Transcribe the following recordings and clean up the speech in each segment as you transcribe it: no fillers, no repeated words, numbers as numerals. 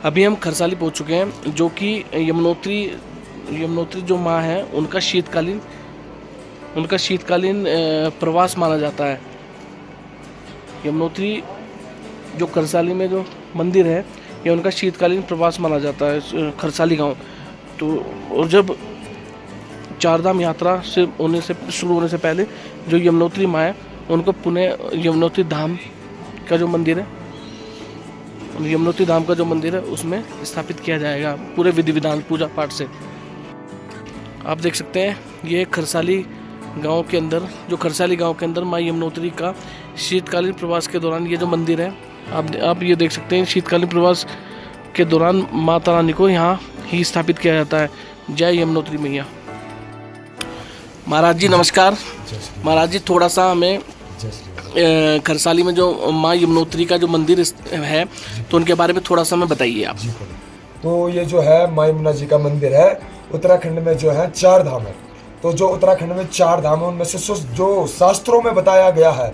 अभी हम खरसाली पहुंच चुके हैं, जो कि यमुनोत्री जो माँ है उनका शीतकालीन प्रवास माना जाता है। यमुनोत्री जो खरसाली में जो मंदिर है, ये उनका शीतकालीन प्रवास माना जाता है खरसाली गांव। तो और जब चारधाम यात्रा से शुरू होने से पहले जो यमुनोत्री माँ है, उनको पुणे यमुनोत्री धाम का जो मंदिर है, यमुनोत्री धाम का जो मंदिर है उसमें स्थापित किया जाएगा पूरे विधि विधान पूजा पाठ से। आप देख सकते हैं ये खरसाली गांव के अंदर माँ यमुनोत्री का शीतकालीन प्रवास के दौरान ये जो मंदिर है, आप ये देख सकते हैं। शीतकालीन प्रवास के दौरान माता रानी को यहाँ ही स्थापित किया जाता है। जय यमुनोत्री मैया। महाराज जी नमस्कार। महाराज जी थोड़ा सा हमें खरसाली में जो माँ यमुनोत्री का जो मंदिर है, तो उनके बारे में थोड़ा सा हमें बताइए आप। तो ये जो है माँ यमुना जी का मंदिर है, उत्तराखंड में जो है 4 धाम है। तो जो उत्तराखंड में 4 धाम है, उनमें से जो शास्त्रों में बताया गया है,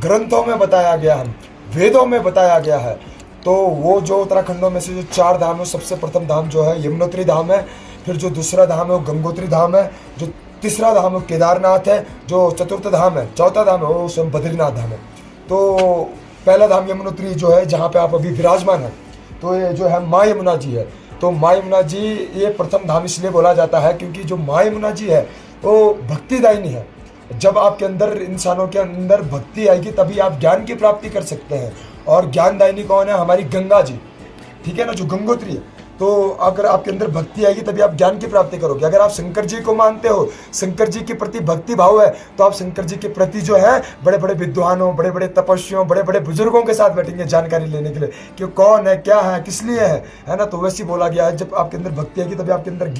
ग्रंथों में बताया गया है, वेदों में बताया गया है, तो वो जो उत्तराखंडों में से जो 4 धाम है, सबसे प्रथम धाम जो है यमुनोत्री धाम है। फिर जो दूसरा धाम है वो गंगोत्री धाम है। जो तीसरा धाम है केदारनाथ है। जो चौथा धाम है वो स्वयं बद्रीनाथ धाम है। तो पहला धाम यमुनोत्री जो है, जहाँ पे आप अभी विराजमान है, तो ये जो है माँ यमुना जी है। तो माँ यमुना जी ये प्रथम धाम इसलिए बोला जाता है क्योंकि जो माँ यमुना जी है वो भक्तिदायिनी है। जब आपके अंदर, इंसानों के अंदर भक्ति आएगी तभी आप ज्ञान की प्राप्ति कर सकते हैं। और ज्ञानदायिनी कौन है? हमारी गंगा जी, ठीक है ना, जो गंगोत्री है। तो अगर आपके अंदर भक्ति आएगी तभी आप ज्ञान की प्राप्ति करोगे। अगर आप शंकर जी को मानते हो, शंकर जी के प्रति भक्ति भाव है, तो आप शंकर जी के प्रति जो है बड़े बड़े विद्वानों, बड़े बड़े तपस्वियों, बड़े बड़े बुजुर्गों के साथ बैठेंगे जानकारी लेने के लिए कि कौन है, क्या है, किस लिए है ना। तो वैसे बोला गया है, जब आपके अंदर भक्ति आएगी तभी आपके अंदर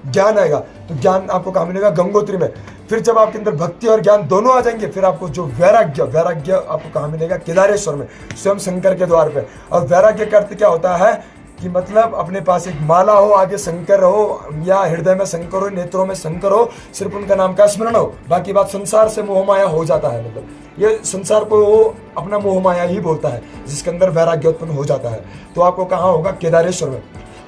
ज्ञान आएगा। तो ज्ञान आपको कहाँ मिलेगा? गंगोत्री में। फिर जब आपके अंदर भक्ति और ज्ञान दोनों आ जाएंगे, फिर आपको जो वैराग्य आपको कहाँ मिलेगा? केदारेश्वर में, स्वयं शंकर के द्वार पे। और वैराग्य का अर्थ क्या होता है कि मतलब अपने पास एक माला हो, आगे शंकर हो, या हृदय में शंकर हो, नेत्रों में शंकर हो, सिर्फ उनका नाम का स्मरण हो, बाकी बात संसार से मोह माया हो जाता है। मतलब ये संसार को वो अपना मोह माया ही बोलता है, जिसके अंदर वैराग्य उत्पन्न हो जाता है। तो आपको कहाँ होगा? केदारेश्वर में।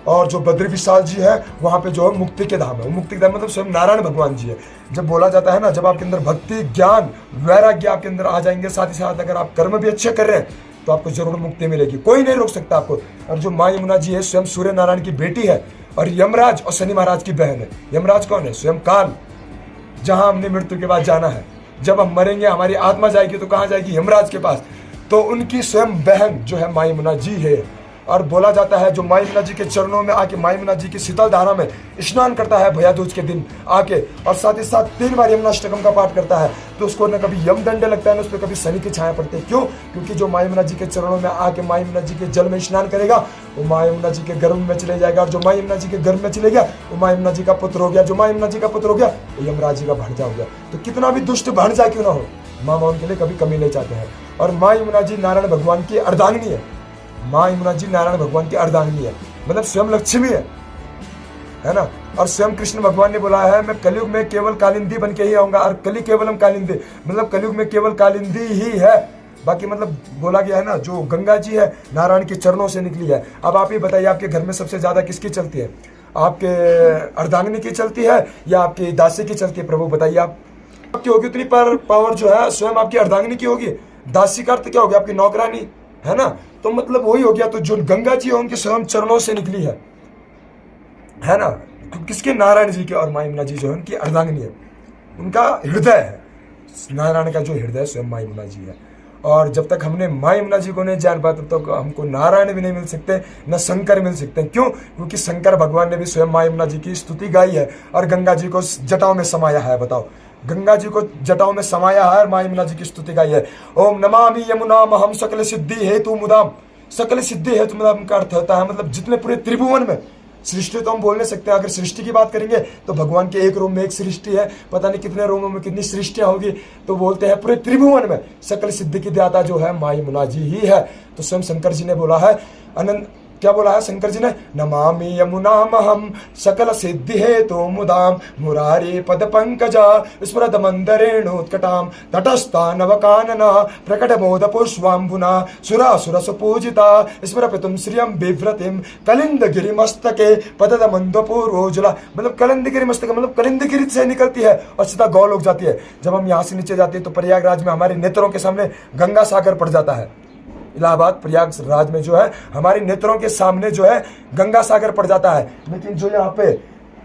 और जो बद्री विशाल जी है, वहाँ पे जो है मुक्ति के धाम है। मुक्ति के धाम मतलब स्वयं नारायण भगवान जी है। जब बोला जाता है ना, जब आपके अंदर भक्ति, ज्ञान, वैराग्य आपके अंदर आ जाएंगे, साथ ही साथ अगर आप कर्म भी अच्छे कर रहे हैं तो आपको जरूर मुक्ति मिलेगी। कोई नहीं रोक सकता आपको। और जो माँ यमुना जी है, स्वयं सूर्य नारायण की बेटी है और यमराज और शनि महाराज की बहन है। यमराज कौन है? स्वयं काल, जहां हमने मृत्यु के बाद जाना है। जब हम मरेंगे, हमारी आत्मा जाएगी तो कहाँ जाएगी? यमराज के पास। तो उनकी स्वयं बहन जो है माँ यमुना जी है। और बोला जाता है जो माँ यमुना जी के चरणों में आके, माँ यमुना जी की शीतल धारा में स्नान करता है भैया दूज के दिन आके, और साथ ही साथ 3 बार यमुनाष्टकम का पाठ करता है, तो उसको न कभी यम दंड लगता है, ना उस पर कभी शनि की छाया पड़ती है। क्यों? क्योंकि जो माँ यमुना जी के चरणों में आके माँ यमुना जी के जल में स्नान करेगा, वो माँ यमुना जी के गर्भ में चले जाएगा। और जो माँ यमुना जी के गर्भ में चले गया, वो माँ यमुना जी का पुत्र हो गया। जो माँ यमुना जी का पुत्र हो गया, वो यमराज जी का भांजा हो गया। तो कितना भी दुष्ट भांजा क्यों ना हो, माँ उनके लिए कभी कमी नहीं चाहते हैं। और माँ यमुना जी नारायण भगवान की अर्धांगिनी है। माँ यमुना जी नारायण भगवान की अर्धांगिनी है, मतलब स्वयं लक्ष्मी है ना। और स्वयं कृष्ण भगवान ने बोला है, मैं कलयुग में केवल कालिंदी बन के ही आऊंगा। और कली केवलम कालिंदी, मतलब कलयुग में केवल कालिंदी ही है। बाकी मतलब बोला गया है ना, जो गंगा जी है नारायण के चरणों से निकली है। अब आप ये बताइए, आपके घर में सबसे ज्यादा किसकी चलती है? आपके अर्धांगिनी की चलती है या आपकी दासी की चलती है? प्रभु बताइए। आपकी होगी उतनी पावर जो है स्वयं आपकी अर्धांगिनी की होगी। दासी का अर्थ क्या हो गया? आपकी नौकरानी, है ना। तो मतलब वही हो गया। तो जो गंगा जी है उनके स्वयं चरणों से निकली है ना। तो किसके? नारायण जी के। और माँ यमुना जी जो है उनकी अर्धांगिनी है, उनका हृदय है। नारायण का जो हृदय स्वयं माँ यमुना जी है। और जब तक हमने माँ यमुना जी को नहीं जान पाया, तब तक हमको नारायण भी नहीं मिल सकते, न शंकर मिल सकते हैं। क्यों? क्योंकि शंकर भगवान ने भी स्वयं माँ यमुना जी की स्तुति गाई है और गंगा जी को जटाओं में समाया है। बताओ, गंगा जी को जटाओं में समाया है और माँ यमुना जी की स्तुति गाई है। ओम नमामि यमुनाम हम सकल सिद्धि हेतु मुदाम। सकल सिद्धि हेतु मुदाम का अर्थ होता है मतलब जितने पूरे त्रिभुवन में, सृष्टि तो हम बोल नहीं सकते। अगर सृष्टि की बात करेंगे तो भगवान के एक रूम में एक सृष्टि है, पता नहीं कितने रूमों में कितनी सृष्टियां होगी। तो बोलते हैं पूरे त्रिभुवन में सकल सिद्धि की दाता जो है माँ यमुना जी ही है। तो स्वयं शंकर जी ने बोला है, अनंत क्या बोला है शंकर जी ने, नमामि यमुनामहं सकल सिद्धि हेतु मुदाम मुरारी पद पंकजा स्मृत मंदरेणोत्कटाम तटस्था नवकानना प्रकट बोध पुष्पाम्बुना सुरासुर सुपूजिता स्मृपितुम श्रियम बिभ्रतिम कलिंद गिरि मस्तके पदद मंदपूरोज्वला। मतलब कलिंद गिरि मस्तक मतलब कलिंद गिरि से निकलती है और सीधा गौलोक जाती है। जब हम यहाँ से नीचे जाते हैं तो प्रयागराज में हमारे नेत्रों के सामने गंगा सागर पड़ जाता है। इलाहाबाद प्रयागराज में जो है हमारे नेत्रों के सामने जो है गंगा सागर पड़ जाता है। लेकिन जो यहाँ पे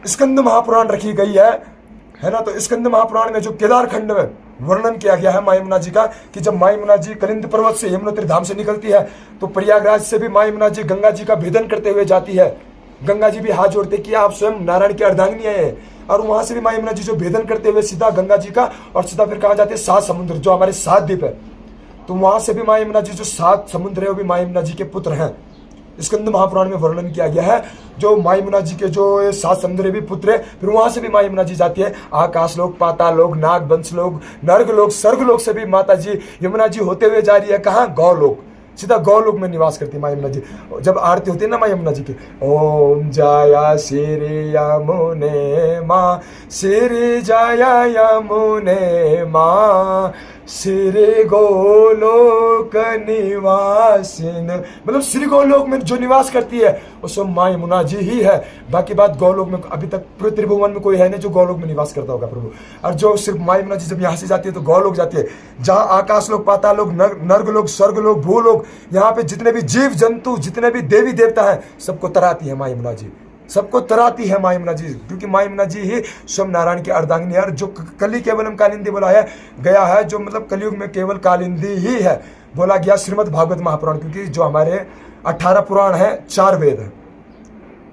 स्कंद महापुराण रखी गई है ना, तो स्कंद महापुराण में जो केदार खंड में वर्णन किया गया है माँ यमुना जी का कि जब माँ यमुना जी कलिंद पर्वत से यमुनोत्री धाम से निकलती है तो प्रयागराज से भी माँ यमुना जी गंगा जी का भेदन करते हुए जाती है। गंगा जी भी हाथ जोड़ते कि आप स्वयं नारायण की अर्धांगिनी है, और वहां से भी माँ यमुना जी जो भेदन करते हुए सीधा गंगा जी का और सीधा फिर कहा जाते हैं 7 समुद्र जो हमारे 7 द्वीप है, तो वहां से भी माँ यमुना जी जो 7 समुद्र है वो भी माँ यमुना जी के पुत्र हैं। स्कंद महापुराण में वर्णन किया गया है जो माँ यमुना जी के जो 7 समुद्र भी पुत्र है, फिर वहां से भी माँ यमुना जी जाती है। आकाश लोक, पाताल लोक, नाग वंश लोक, नर्ग लोक, स्वर्ग लोक से भी माता जी यमुना जी होते हुए जा रही है। कहाँ? गौलोक, सीधा गौलोक में निवास करती है माँ यमुना जी। जब आरती होती है ना माँ यमुना जी की, ओम जया श्री यमुने माँ, श्री जया यमुने माँ, श्री गोलोक निवासिन, मतलब श्री गोलोक में जो निवास करती है वो सब माँ यमुना जी ही है। बाकी बात गौलोक में अभी तक पूरे त्रिभुवन में कोई है नहीं जो गौलोक में निवास करता होगा प्रभु। और जो सिर्फ माँ यमुना जी जब यहाँ से जाती है तो गौलोक जाती है, जहाँ आकाश लोक, पाताल लोक, नर्ग लोक, स्वर्ग लोक, भूलोक, यहाँ पे जितने भी जीव जंतु, जितने भी देवी देवता है, सबको तराती है माँ यमुना जी, सबको तराती है माँ यमुना जी, क्योंकि माँ यमुना जी ही स्वयं नारायण की अर्धांगिनी है। जो कली केवलम कालिंदी बोला है गया है, जो मतलब कलयुग में केवल कालिंदी ही है बोला गया श्रीमद् भागवत महापुराण, क्योंकि जो हमारे 18 पुराण है, 4 वेद है,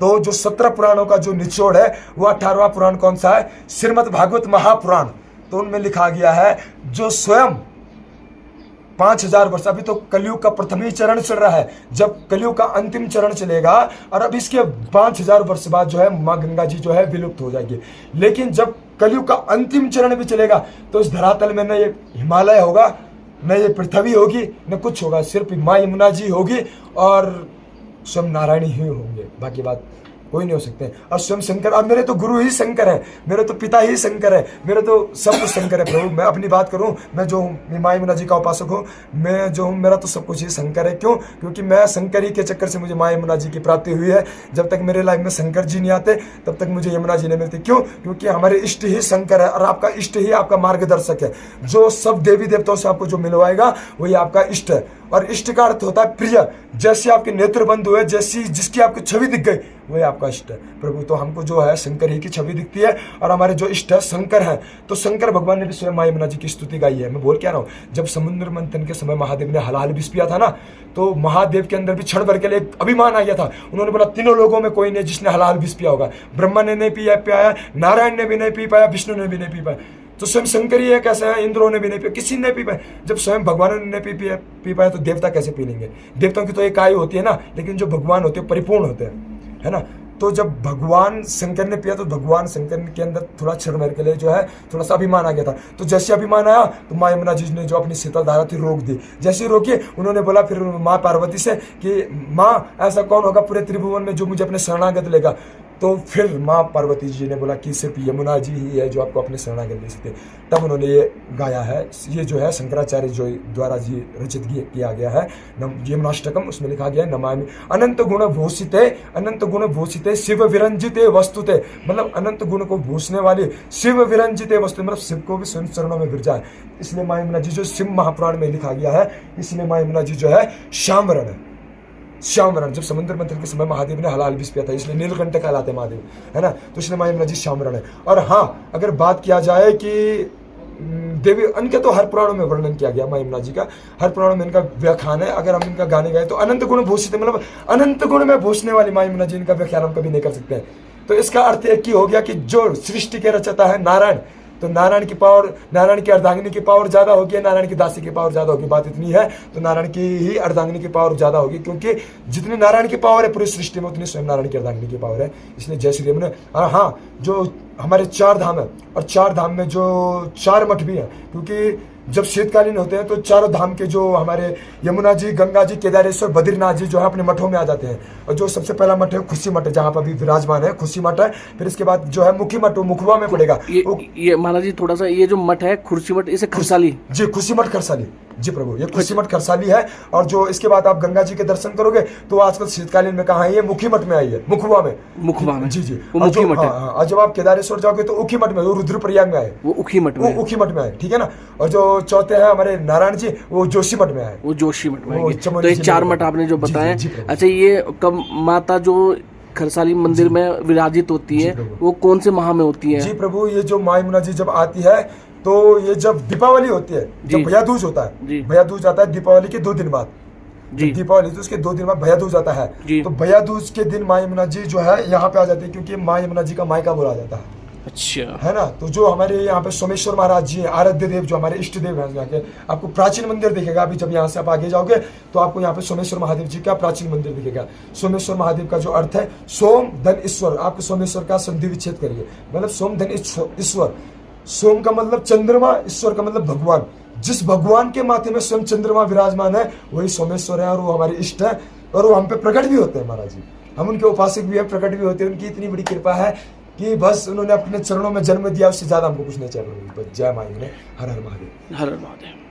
तो जो 17 पुराणों का जो निचोड़ है वो 18वां पुराण कौन सा है? श्रीमद् भागवत महापुराण। तो उनमें लिखा गया है जो स्वयं 5000 वर्ष, अभी तो कलयुग का प्रथम ही चरण चल रहा है, जब कलयुग का अंतिम चरण चलेगा और अब इसके 5000 वर्ष बाद जो है माँ गंगा जी जो है विलुप्त हो जाएगी। लेकिन जब कलयुग का अंतिम चरण भी चलेगा तो इस धरातल में न ये हिमालय होगा, न ये पृथ्वी होगी, न कुछ होगा, सिर्फ माँ यमुना जी होगी और स्वयं नारायण ही होंगे, बाकी बात कोई नहीं हो सकते। और स्वयं शंकर, अब मेरे तो गुरु ही शंकर है, मेरे तो पिता ही शंकर है, मेरे तो सब कुछ शंकर है प्रभु। मैं अपनी बात करूं, मैं जो हूँ माँ यमुना जी का उपासक हूँ, मैं जो हूँ मेरा तो सब कुछ ही शंकर है। क्यों? क्योंकि मैं शंकर ही के चक्कर से मुझे माँ यमुना जी की प्राप्ति हुई है। जब तक मेरे लाइफ में शंकर जी नहीं आते तब तक मुझे यमुना जी नहीं मिलती। क्यों? क्योंकि हमारे इष्ट ही शंकर है और आपका इष्ट ही आपका मार्गदर्शक है। जो सब देवी देवताओं से आपको जो मिलवाएगा वही आपका इष्ट है, और इष्ट का अर्थ होता है प्रिय। जैसे आपके नेत्र बंद हुए, जैसी जिसकी आपकी छवि दिख गई वही आपका इष्ट है प्रभु। तो हमको जो है शंकर ही की छवि दिखती है और हमारे जो इष्ट है शंकर है। तो शंकर भगवान ने भी स्वयं माँ यमुना जी की स्तुति गाई है। मैं बोल क्या रहा हूँ, जब समुद्र मंथन के समय महादेव ने हलाहल विष पिया था ना, तो महादेव के अंदर भी क्षण भर के लिए अभिमान आ गया था। उन्होंने बोला तीनों लोगों में कोई नहीं जिसने हलाहल विष पिया होगा। ब्रह्मा ने नहीं पिया, नारायण ने भी नहीं पी पाया, विष्णु ने भी नहीं पी पाया, तो स्वयं शंकर ही है कैसे है? इंद्रों ने भी नहीं पिया, किसी ने पी पाया। जब स्वयं भगवान ने नहीं पी पाया तो देवता कैसे पी लेंगे? देवताओं की तो एक आयु होती है ना, लेकिन जो भगवान होते हैं परिपूर्ण होते हैं, है ना। तो जब भगवान शंकर ने पिया तो भगवान शंकर के अंदर थोड़ा क्षण भर के लिए जो है थोड़ा सा अभिमान आ गया था। तो जैसे अभिमान आया तो माँ यमुना जी ने जो अपनी शीतल धारा थी रोक दी। जैसे रोकी उन्होंने बोला फिर माँ पार्वती से कि माँ ऐसा कौन होगा पूरे त्रिभुवन में जो मुझे अपने शरणागत लेगा? तो फिर माँ पार्वती जी ने बोला कि सिर्फ यमुना जी ही है जो आपको अपने शरणागत ले सकते। तब उन्होंने ये गाया है, ये जो है शंकराचार्य जो द्वारा जी रचित किया गया है यमुनाष्टकम, उसमें लिखा गया है नमामि अनंत गुण भूषिते, अनंत गुण भूषिते शिव विरंजिते वस्तुते, मतलब अनंत गुण को भूषने वाली शिव विरंजिते वस्तु, मतलब शिव को भी स्वयं चरणों में विरजा है। इसलिए माँ यमुना जी जो शिव महापुराण में लिखा गया है, इसलिए माँ यमुना जी जो है श्यामरण है। श्यामरण, जब समुद्र मंथन के समय महादेव ने हलाहल विष पिया था इसलिए नीलकंठ कहलाते महादेव, है ना। तो इसलिए माँ यमुना जी श्यामरण है। और हाँ, अगर बात किया जाए कि देवी उनके तो हर पुराणों में वर्णन किया गया माँ यमुना जी का, हर पुराणों में इनका व्याख्यान है। अगर हम इनका गाने गाए तो अनंत गुण भूषित, मतलब अनंत गुण में भूषने वाली माँ यमुना जी, इनका व्याख्यान हम कभी नहीं कर सकते हैं। तो इसका अर्थ एक ही हो गया कि जो सृष्टि के रचयिता है नारायण, तो नारायण की पावर, नारायण की अर्धांगिनी की पावर ज्यादा होगी, नारायण की दासी की पावर ज्यादा होगी। बात इतनी है, तो नारायण की ही अर्धांगिनी की पावर ज्यादा होगी, क्योंकि जितनी नारायण की पावर है पूरी सृष्टि में उतनी स्वयं नारायण की अर्धांगिनी की पावर है। इसलिए जय श्री राम। और हाँ, जो हमारे 4 धाम है और 4 धाम में जो 4 मठ भी हैं, क्योंकि जब शीतकालीन होते हैं तो चारों धाम के जो हमारे यमुना जी, गंगा जी, केदारेश्वर, बद्रीनाथ जी जो है अपने मठों में आ जाते हैं। और जो सबसे पहला मठ है खुशी मठ है, जहाँ पर अभी विराजमान है खुशी मठ है। फिर इसके बाद जो है मुखी मठ, वो मुखवा में पड़ेगा। ये महाराज जी थोड़ा सा, ये जो मठ है खुर्शी मठ, इसे खरसाली जी, खुशी मठ खरसाली जी प्रभु, ये खुशी मठ खरसाली है। और जो इसके बाद आप गंगा जी के दर्शन करोगे तो आजकल शीतकालीन में कहाँ है, ये मुखी मठ में आई है, मुखवा में। जी जी वो मुखी मठ है। और जब आप केदारेश्वर जाओगे तो उखी मठ में, वो रुद्रप्रयाग में आए, वो उखी मठ में, वो उखी मठ में आए, ठीक है ना। और जो चौथे हैं हमारे नारायण जी, वो जोशी मठ में आए, वो जोशी मठ में वो आएंगे। चमोली तो ये जिले चार में। मठ आपने जो जी, बताए। जी, प्रभु। अच्छा, ये कब माता जो खरसाली मंदिर में विराजित होती है प्रभु। वो कौन से माह में होती है? जी प्रभु, ये जो माँ यमुना जी जब आती है तो ये जब दीपावली होती है, जी। जब भैया दूज होता जी। है, भैया दूज आता है दीपावली के 2 दिन बाद। जी दीपावली तो उसके 2 दिन बाद भैया दूज आता है। जी। तो भैया दूज के दिन माँ यमुना जी जो है यहाँ पे आ जाती है, क्योंकि माँ यमुना जी का मायका बोला जाता है, अच्छा है ना। तो जो हमारे यहाँ पे सोमेश्वर महाराज जी हैं, आराध्य देव, जो हमारे इष्ट देव हैं यहाँ के, आपको प्राचीन मंदिर दिखेगा। अभी जब यहाँ से आप आगे जाओगे तो आपको यहाँ पे सोमेश्वर महादेव जी का प्राचीन मंदिर दिखेगा। सोमेश्वर महादेव का जो अर्थ है सोम धन ईश्वर, आपको सोमेश्वर का संधि विच्छेद करिए, मतलब सोम धन ईश्वर। सोम का मतलब चंद्रमा, ईश्वर का मतलब भगवान। जिस भगवान के माथे में स्वयं चंद्रमा विराजमान है वही सोमेश्वर है, और वो हमारे इष्ट है, और वो हम पे प्रकट भी होते हैं महाराज जी। हम उनके उपासक भी है, प्रकट भी होते हैं। उनकी इतनी बड़ी कृपा है कि बस उन्होंने अपने चरणों में जन्म दिया, उससे ज्यादा हमको कुछ नहीं चाहिए। जय माँ ने, हर हर महादेव, हर हर महादेव।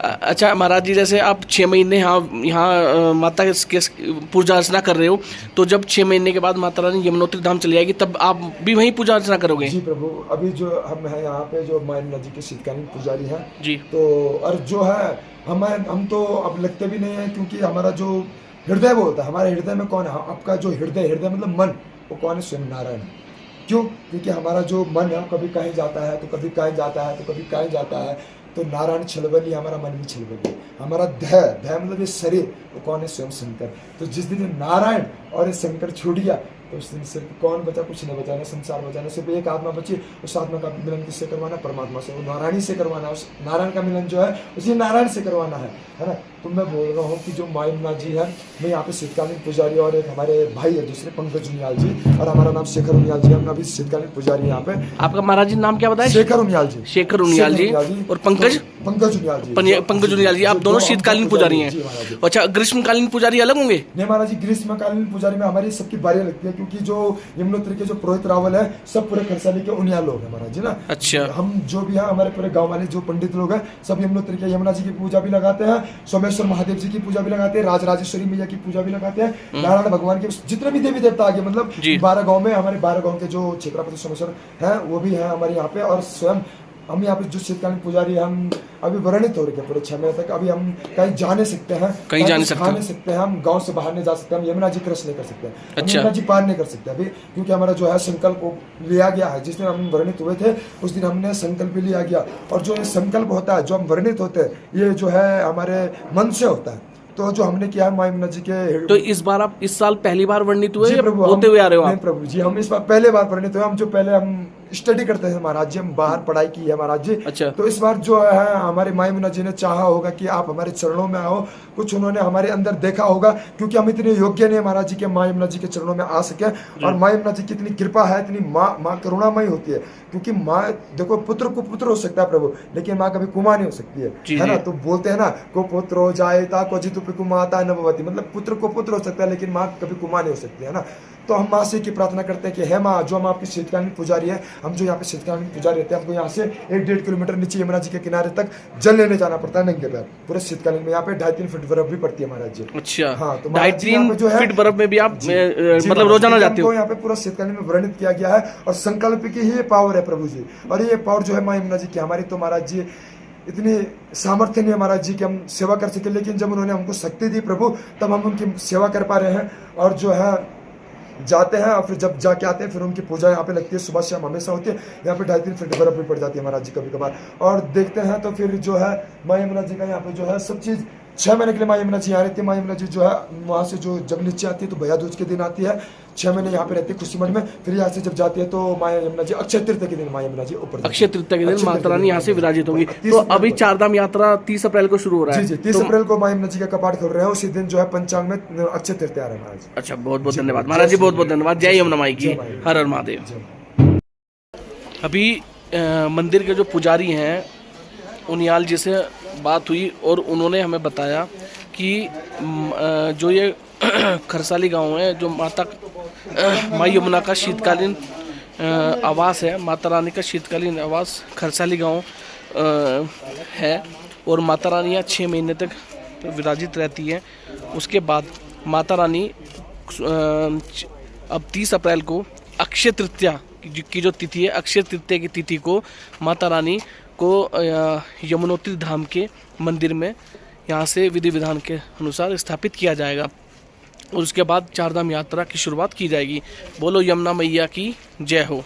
अच्छा महाराज जी, जैसे आप 6 महीने यहाँ माता के पूजा अर्चना कर रहे हो, तो जब 6 महीने के बाद माता रानी यमुनोत्री धाम चली जाएगी तब आप भी वहीं पूजा अर्चना करोगे? जी प्रभु, अभी जो हम हैं यहाँ पे जो माँ यमुना जी के शीतकालीन पुजारी हैं जी। तो और जो है हम तो अब लगते भी नहीं है, क्योंकि हमारा जो हृदय बोलता है, हमारे हृदय में कौन है, आपका जो हृदय मतलब मन, वो कौन है? स्वयं नारायण है। क्यों? क्योंकि हमारा जो मन है कभी कहीं जाता है तो कभी कहीं जाता है तो कभी कहीं जाता है। तो नारायण छलबली, हमारा मन भी छलबली। हमारा देह मतलब ये शरीर, वो कौन है? स्वयं शंकर। तो जिस दिन नारायण और ये शंकर छूट गया तो उस दिन सिर्फ कौन बचा? कुछ नहीं बचा, ना संसार बचा, ना सिर्फ एक आत्मा बची। उस आत्मा का मिलन किससे करवाना? परमात्मा से, वो नारायण से करवाना। उस नारायण का मिलन जो है उसी नारायण से करवाना है ना। तो मैं बोल रहा हूँ कि जो माँ यमुना जी है, मैं यहाँ पे शीतकालीन पुजारी, और एक हमारे भाई है दूसरे पंकज उनियाल जी, और हमारा नाम शेखर उनियाल जी, हम अभी शीतकालीन पुजारी यहाँ पे। आपका महाराज जी नाम क्या बताया? शेखर उनियाल जी। शेखर उनियाल जी। और पंकज उनियाल जी। पंकज उनियाल जी, आप दोनों शीतकालीन पुजारी हैं। अच्छा, ग्रीष्मकालीन पुजारी अलग होंगे? नहीं महाराज जी, ग्रीष्मकालीन पुजारी में हमारी सबकी बारी लगती है, क्योंकि जो यमुनोत्री के जो पुरोहित रावल है सब पूरे खरसाली के उनियाल लोग हैं महाराज जी ना। अच्छा। हम जो भी हैं, हमारे पूरे गांव वाले जो पंडित लोग हैं, सब यमुनोत्री के यमुना जी की पूजा भी लगाते हैं, सोमेश्वर महादेव जी की पूजा भी लगाते हैं, राजराजेश्वरी मैया की पूजा भी लगाते हैं, नारायण भगवान के जितने भी देवी देवता आगे, मतलब 12 गाँव में, हमारे 12 गाँव के जो क्षेत्रापति सोमेश्वर है वो भी है हमारे यहाँ पे। और स्वयं हम यहाँ पे जो शीतकालीन पुजारी, हम अभी वर्णित हो रहे हैं पूरे 6 महीने तक। अभी हम कहीं जा नहीं सकते हैं, कहीं जा नहीं सकते हैं, हम गांव से बाहर नहीं जा सकते, हम यमुना जी क्रॉस नहीं कर सकते, अच्छा। यमुना जी पार नहीं कर सकते अभी, क्योंकि हमारा जो है संकल्प लिया गया है। जिस दिन हम वर्णित हुए थे उस दिन हमने संकल्प लिया गया। और जो ये संकल्प होता है, जो हम वर्णित होते हैं, ये जो है हमारे मन से होता है। तो जो हमने किया है माँ यमुना जी के। तो इस बार आप इस साल पहली बार वर्णित हुए या प्रभु, होते हुए आ रहे हो? नहीं प्रभु जी, हम इस बार पहले बार वर्णित हुए। हम जो पहले हम स्टडी करते थे महाराज जी, हम बाहर पढ़ाई की है महाराज जी। अच्छा। तो इस बार जो है हमारे माँ यमुना जी ने चाहा होगा कि आप हमारे चरणों में आओ, कुछ उन्होंने हमारे अंदर देखा होगा, क्योंकि हम इतने योग्य नहीं महाराज जी के माँ यमुना जी के चरणों में आ सके। और माँ यमुना जी की इतनी कृपा है, इतनी माँ करुणामयी होती है, क्योंकि माँ देखो, पुत्र को पुत्र हो सकता है प्रभु, लेकिन माँ कभी कुमार नहीं हो सकती है ना। तो बोलते हैं ना, को पुत्र हो जाए ता को जितु पिकु माता नववती, मतलब पुत्र को पुत्र हो सकता है लेकिन माँ कभी कुमार नहीं हो सकती है ना। तो हम माँ से की प्रार्थना करते हैं कि हे माँ, जो हम आपकी शीतकालीन पुजारी है, हम जो यहाँ पे शीतकालीन पुजारी रहते हैं, हमको यहाँ से 1-1.5 किलोमीटर नीचे यमुना जी के किनारे तक जल लेने जाना पड़ता है नंगे पैर पूरे शीतकालीन में। यहाँ पे 2.5-3 फीट बर्फ भी पड़ती है महाराज जी। अच्छा। हाँ, तो 2.5-3 फीट बर्फ में भी आप मतलब रोजाना जाते हो? यहाँ पे पूरा शीतकालीन में वर्णित किया गया है, और संकल्प की ही ये पावर है प्रभु जी। और ये पावर जो है माँ यमुना जी की, हमारी तो महाराज जी इतनी सामर्थ्य नहीं है महाराज जी कि हम सेवा कर सके, लेकिन जब उन्होंने हमको शक्ति दी प्रभु, तब हम उनकी सेवा कर पा रहे हैं। और जो है जाते हैं, और फिर जब जाके आते हैं, फिर उनकी पूजा यहाँ पे लगती है, सुबह शाम हमेशा होती है। यहाँ पे 2.5-3 फीट बर्फ भी पड़ जाती है महाराज जी कभी कभार। और देखते हैं तो फिर जो है माँ यमुना जी का यहाँ पे जो है सब चीज़ 6 महीने के लिए माँ यमुना जी यहाँ रहती है। माँ यमुना जी जो है वहाँ से जो जब नीचे आती है तो भैया दूज के दिन आती है, 6 महीने यहाँ पे रहती है खुशी मठ में। फिर यहाँ से जब जाती है तो माँ यमुना जी अक्षय तृतीया के दिन माँ यमुना जी ऊपर, अक्षय तृतीया के दिन माता रानी यहाँ से विराजित होंगी। तो अभी 4 धाम यात्रा 30 अप्रैल को शुरू हो रहा है। जी 30 अप्रैल को माँ यमुना जी का कपाट खोल रहे हैं। उसी दिन जो है पंचांग में अक्षय तृतीया आ रहा है महाराज। अच्छा, बहुत बहुत धन्यवाद महाराज जी, बहुत बहुत धन्यवाद। जय यमुना माई की, हर हर महादेव। अभी मंदिर के जो पुजारी हैं उनियाल जी से बात हुई और उन्होंने हमें बताया कि जो ये खरसाली गांव है, जो माँ यमुना का शीतकालीन आवास है, माता रानी का शीतकालीन आवास खरसाली गांव है। और माता रानी यहाँ 6 महीने तक विराजित रहती है। उसके बाद माता रानी अब 30 अप्रैल को अक्षय तृतीया की जो तिथि है, अक्षय तृतीया की तिथि को माता रानी को यमुनोत्री धाम के मंदिर में यहाँ से विधि विधान के अनुसार स्थापित किया जाएगा और उसके बाद चारधाम यात्रा की शुरुआत की जाएगी। बोलो यमुना मैया की जय हो।